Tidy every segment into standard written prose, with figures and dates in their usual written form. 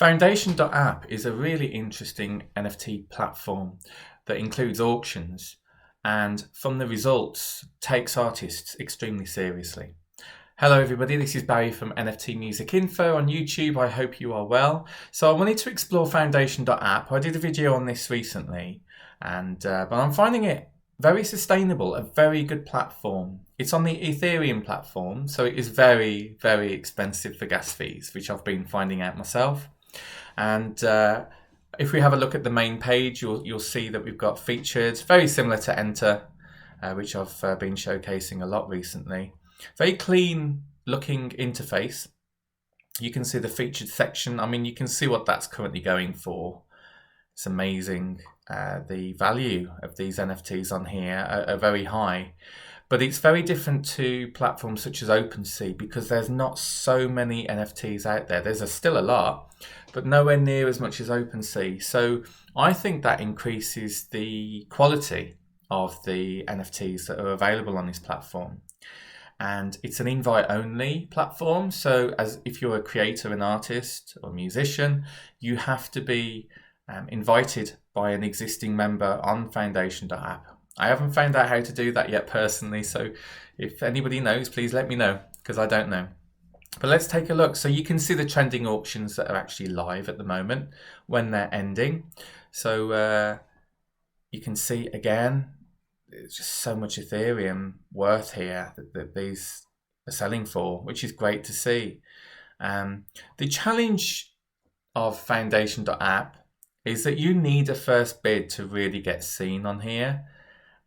Foundation.app is a really interesting NFT platform that includes auctions and, from the results, takes artists extremely seriously. Hello everybody, this is Barry from NFT Music Info on YouTube. I hope you are well. So I wanted to explore Foundation.app. I did a video on this recently, but I'm finding it very sustainable, a very good platform. It's on the Ethereum platform, so it is very, very expensive for gas fees, which I've been finding out myself. And if we have a look at the main page, you'll see that we've got featured, very similar to Enter, which I've been showcasing a lot recently. Very clean looking interface. You can see the featured section. I mean, you can see what that's currently going for. It's amazing. The value of these NFTs on here are very high. But it's very different to platforms such as OpenSea because there's not so many NFTs out there. There's still a lot, but nowhere near as much as OpenSea. So I think that increases the quality of the NFTs that are available on this platform. And it's an invite-only platform. So if you're a creator, an artist, or musician, you have to be invited by an existing member on Foundation.app. I haven't found out how to do that yet personally, so if anybody knows, please let me know, because I don't know. But let's take a look. So you can see the trending auctions that are actually live at the moment when they're ending. So you can see again, there's just so much Ethereum worth here that these are selling for, which is great to see. The challenge of Foundation.app is that you need a first bid to really get seen on here.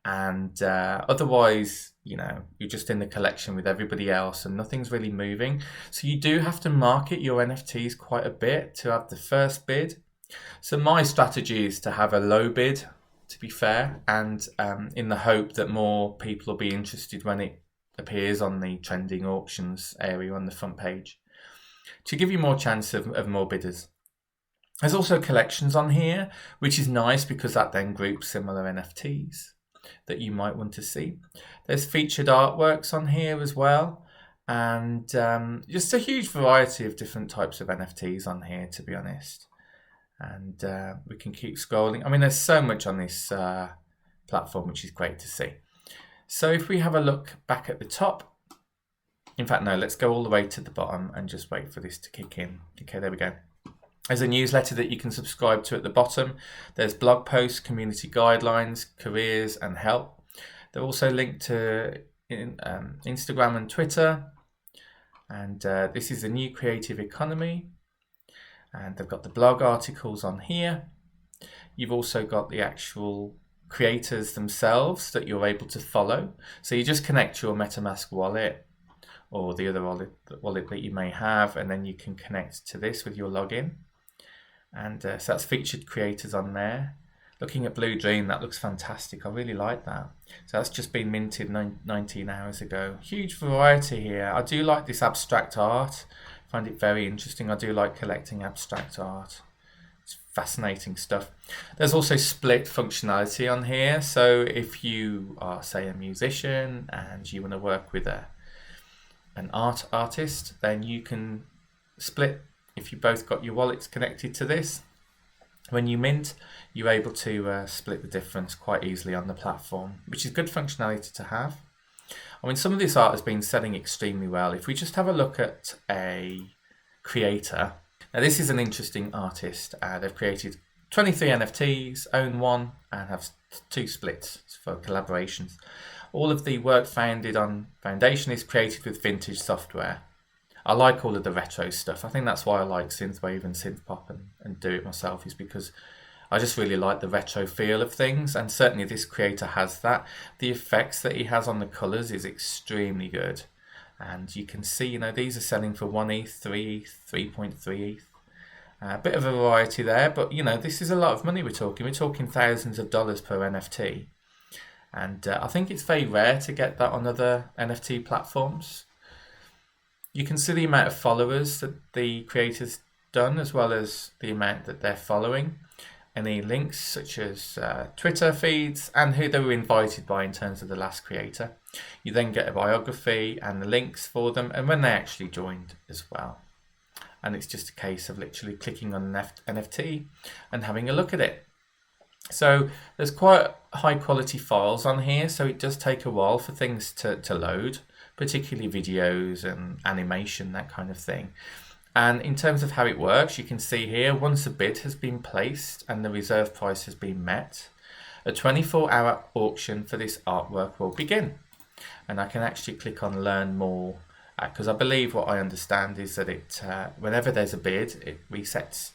And otherwise, you're just in the collection with everybody else and nothing's really moving. So you do have to market your NFTs quite a bit to have the first bid. So my strategy is to have a low bid, to be fair, and in the hope that more people will be interested when it appears on the trending auctions area on the front page, to give you more chance of more bidders. There's also collections on here, which is nice because that then groups similar NFTs that you might want to see. There's featured artworks on here as well, and just a huge variety of different types of NFTs on here, to be honest. And we can keep scrolling. I mean, there's so much on this platform, which is great to see. So if we have a look back at the top, in fact, no, let's go all the way to the bottom and just wait for this to kick in. Okay, there we go. There's a newsletter that you can subscribe to at the bottom. There's blog posts, community guidelines, careers, and help. They're also linked to Instagram and Twitter. And this is the new creative economy. And they've got the blog articles on here. You've also got the actual creators themselves that you're able to follow. So you just connect your MetaMask wallet or the other wallet that you may have, and then you can connect to this with your login. And so that's featured creators on there. Looking at Blue Dream, that looks fantastic. I really like that. So that's just been minted 19 hours ago. Huge variety here. I do like this abstract art. I find it very interesting. I do like collecting abstract art. It's fascinating stuff. There's also split functionality on here. So if you are, say, a musician and you want to work with an artist, then you can split. If you both got your wallets connected to this, when you mint, you're able to split the difference quite easily on the platform, which is good functionality to have. I mean, some of this art has been selling extremely well. If we just have a look at a creator, now this is an interesting artist. They've created 23 NFTs, own one, and have 2 splits for collaborations. All of the work founded on Foundation is created with vintage software. I like all of the retro stuff. I think that's why I like synthwave and synthpop and do it myself, is because I just really like the retro feel of things, and certainly this creator has that. The effects that he has on the colours is extremely good, and you can see, these are selling for 1 ETH, 3 ETH, 3.3 ETH. A bit of a variety there, but this is a lot of money we're talking thousands of dollars per NFT, and I think it's very rare to get that on other NFT platforms. You can see the amount of followers that the creator's done, as well as the amount that they're following. Any links such as Twitter feeds and who they were invited by in terms of the last creator. You then get a biography and the links for them and when they actually joined as well. and it's just a case of literally clicking on an NFT and having a look at it. So there's quite high quality files on here, so it does take a while for things to load, particularly videos and animation, that kind of thing. And in terms of how it works, you can see here, once a bid has been placed and the reserve price has been met, a 24-hour auction for this artwork will begin. And I can actually click on learn more, because I believe what I understand is that it whenever there's a bid, it resets.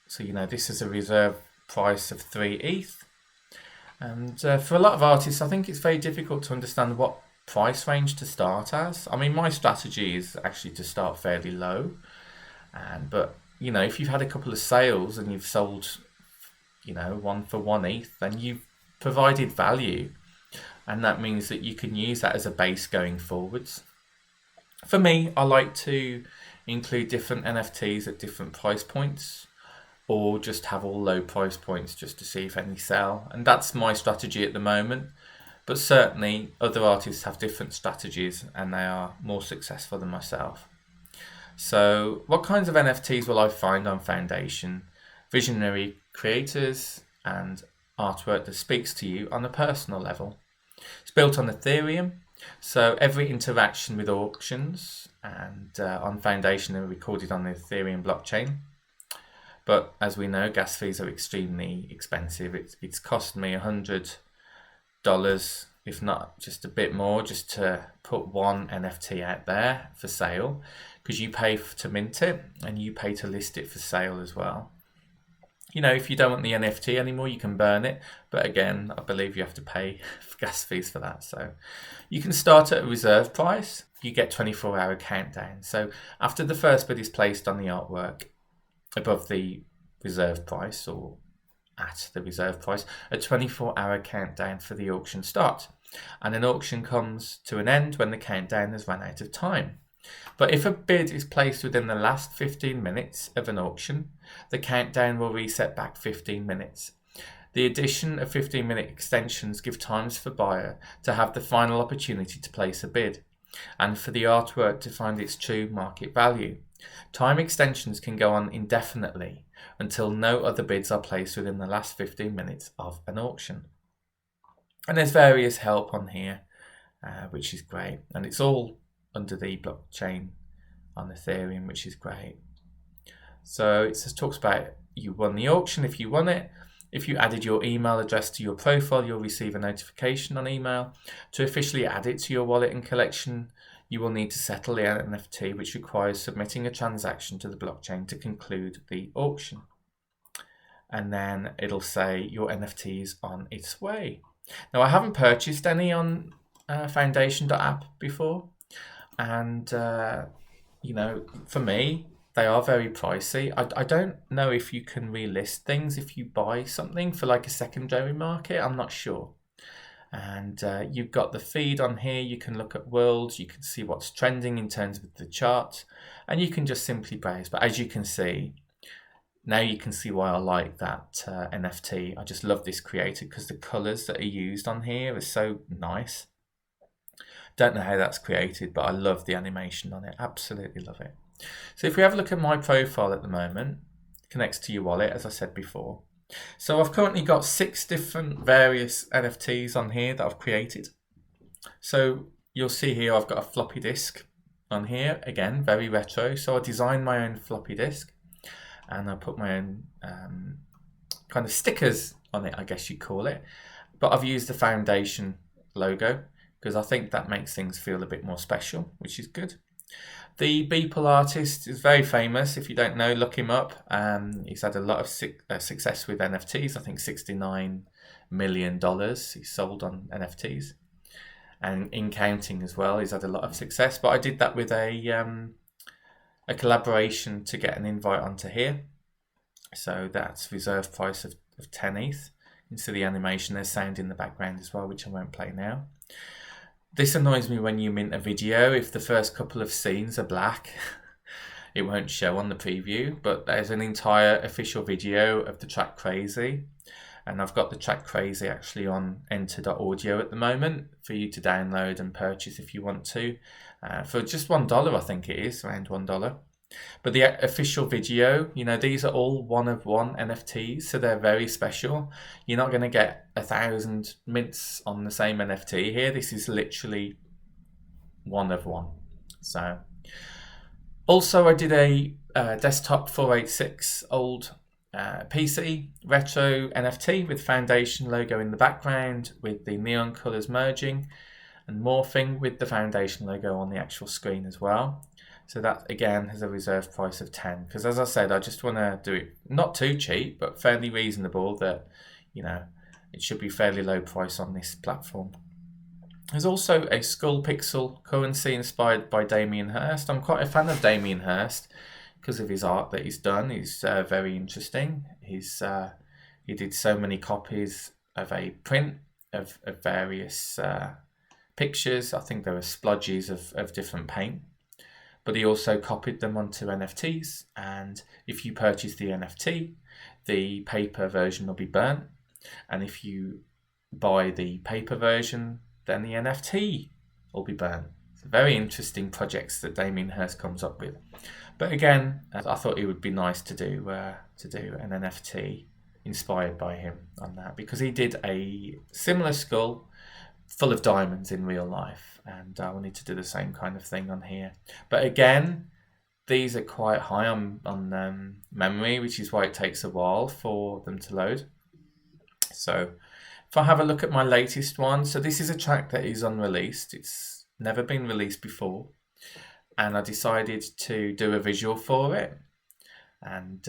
So this is a reserve price of 3 ETH. And for a lot of artists, I think it's very difficult to understand what price range to start as. I mean, my strategy is actually to start fairly low. But if you've had a couple of sales and you've sold, 1 for 1 ETH, then you've provided value. And that means that you can use that as a base going forwards. For me, I like to include different NFTs at different price points, or just have all low price points just to see if any sell. And that's my strategy at the moment. But certainly other artists have different strategies and they are more successful than myself. So what kinds of NFTs will I find on Foundation? Visionary creators and artwork that speaks to you on a personal level. It's built on Ethereum, so every interaction with auctions and on Foundation are recorded on the Ethereum blockchain. But as we know, gas fees are extremely expensive. It's cost me $100, if not just a bit more, just to put one NFT out there for sale, because you pay to mint it and you pay to list it for sale as well. If you don't want the NFT anymore, you can burn it. But again, I believe you have to pay gas fees for that. So you can start at a reserve price. You get 24-hour countdown. So after the first bid is placed on the artwork above the reserve price or at the reserve price, a 24-hour countdown for the auction starts. And an auction comes to an end when the countdown has run out of time. But if a bid is placed within the last 15 minutes of an auction, the countdown will reset back 15 minutes. The addition of 15-minute extensions give times for buyer to have the final opportunity to place a bid, and for the artwork to find its true market value. Time extensions can go on indefinitely until no other bids are placed within the last 15 minutes of an auction. And there's various help on here, which is great. And it's all under the blockchain on Ethereum, which is great. So it just talks about you won the auction if you won it. If you added your email address to your profile, you'll receive a notification on email. To officially add it to your wallet and collection, you will need to settle the NFT, which requires submitting a transaction to the blockchain to conclude the auction. And then it'll say your NFT is on its way. Now, I haven't purchased any on Foundation.app before. And, for me, they are very pricey. I don't know if you can relist things if you buy something for like a secondary market. I'm not sure. And you've got the feed on here. You can look at worlds. You can see what's trending in terms of the chart. And you can just simply browse. But as you can see, now you can see why I like that NFT. I just love this creator because the colours that are used on here are so nice. Don't know how that's created, but I love the animation on it. Absolutely love it. So if we have a look at my profile at the moment, it connects to your wallet, as I said before. So I've currently got 6 different various NFTs on here that I've created. So you'll see here I've got a floppy disk on here. Again, very retro. So I designed my own floppy disk and I put my own kind of stickers on it, I guess you'd call it. But I've used the Foundation logo because I think that makes things feel a bit more special, which is good. The Beeple artist is very famous. If you don't know, look him up. He's had a lot of success with NFTs. I think $69 million he's sold on NFTs. And in counting as well, he's had a lot of success. But I did that with a collaboration to get an invite onto here. So that's reserve price of 10 ETH. You can see the animation, there's sound in the background as well, which I won't play now. This annoys me when you mint a video. If the first couple of scenes are black, it won't show on the preview, but there's an entire official video of the track Crazy. And I've got the track Crazy actually on enter.audio at the moment for you to download and purchase if you want to. For just $1, I think it is, around $1. But the official video, these are all one of one NFTs, so they're very special. You're not going to get 1,000 mints on the same NFT here. This is literally one of one. So, also I did a desktop 486 old PC retro NFT with Foundation logo in the background, with the neon colors merging and morphing with the Foundation logo on the actual screen as well. So that again has a reserve price of 10, because as I said, I just want to do it not too cheap but fairly reasonable, that it should be fairly low price on this platform. There's also a Skull Pixel currency inspired by Damien Hirst. I'm quite a fan of Damien Hirst because of his art that he's done. He's very interesting. He did so many copies of a print of various pictures. I think there were splodges of different paint. But he also copied them onto NFTs, and if you purchase the NFT, the paper version will be burnt, and if you buy the paper version, then the NFT will be burnt. It's very interesting projects that Damien Hirst comes up with. But again, I thought it would be nice to do an NFT inspired by him on that, because he did a similar skull full of diamonds in real life, and I wanted to do the same kind of thing on here. But again, these are quite high on memory, which is why it takes a while for them to load. So if I have a look at my latest one, so this is a track that is unreleased. It's never been released before, and I decided to do a visual for it. And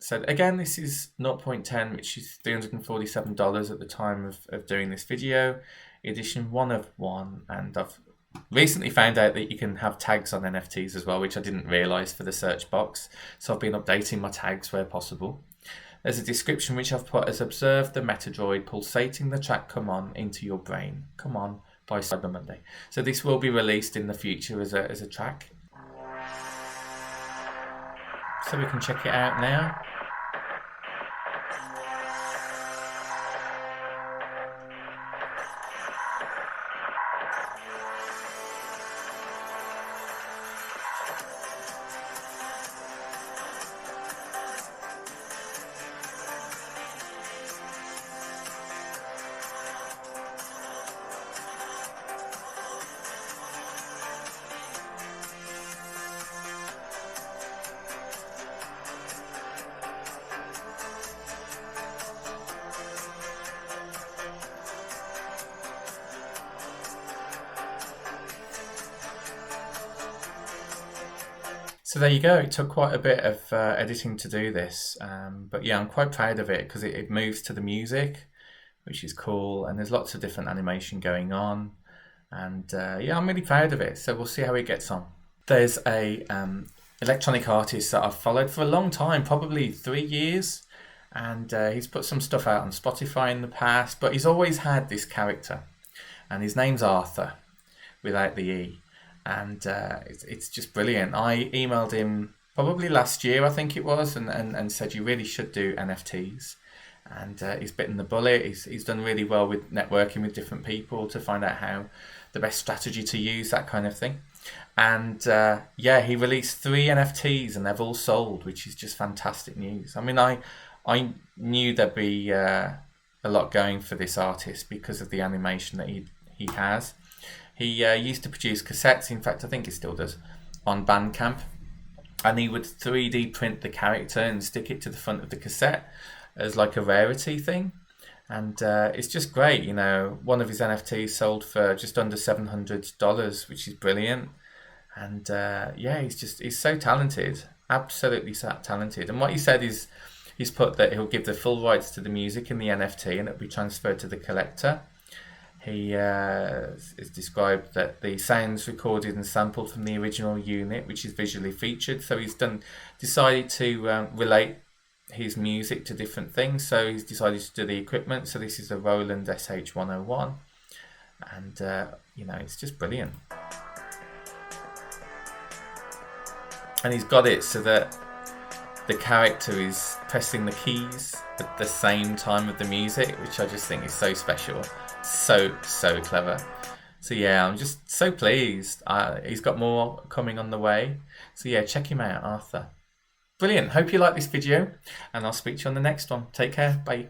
so again, this is 0.10, which is $347 at the time of doing this video. Edition 1 of 1, and I've recently found out that you can have tags on NFTs as well, which I didn't realise for the search box. So I've been updating my tags where possible. There's a description which I've put as: observe the Metadroid pulsating the track Come On into your brain. Come On by Cyber Monday. So this will be released in the future as a track. So we can check it out now. So there you go. It took quite a bit of editing to do this, but yeah, I'm quite proud of it because it moves to the music, which is cool, and there's lots of different animation going on, and yeah, I'm really proud of it. So we'll see how it gets on. There's a electronic artist that I've followed for a long time, probably 3 years, and he's put some stuff out on Spotify in the past, but he's always had this character, and his name's Arthur, without the E. And it's just brilliant. I emailed him probably last year, I think it was, and said you really should do NFTs. And he's bitten the bullet. He's done really well with networking with different people to find out how the best strategy to use, that kind of thing. And yeah, he released 3 NFTs and they've all sold, which is just fantastic news. I mean, I knew there'd be a lot going for this artist because of the animation that he has. He used to produce cassettes, in fact I think he still does, on Bandcamp, and he would 3D print the character and stick it to the front of the cassette as like a rarity thing, and it's just great. You know, one of his NFTs sold for just under $700, which is brilliant, and yeah, he's so talented, absolutely so talented. And what he said is he's put that he'll give the full rights to the music in the NFT and it'll be transferred to the collector. He is described that the sounds recorded and sampled from the original unit, which is visually featured. So he's decided to relate his music to different things. So he's decided to do the equipment. So this is a Roland SH101, and you know, it's just brilliant. And he's got it so that the character is pressing the keys at the same time of the music, which I just think is so special. So clever. So yeah, I'm just so pleased. He's got more coming on the way. So yeah, check him out, Arthur. Brilliant. Hope you like this video, and I'll speak to you on the next one. Take care. Bye.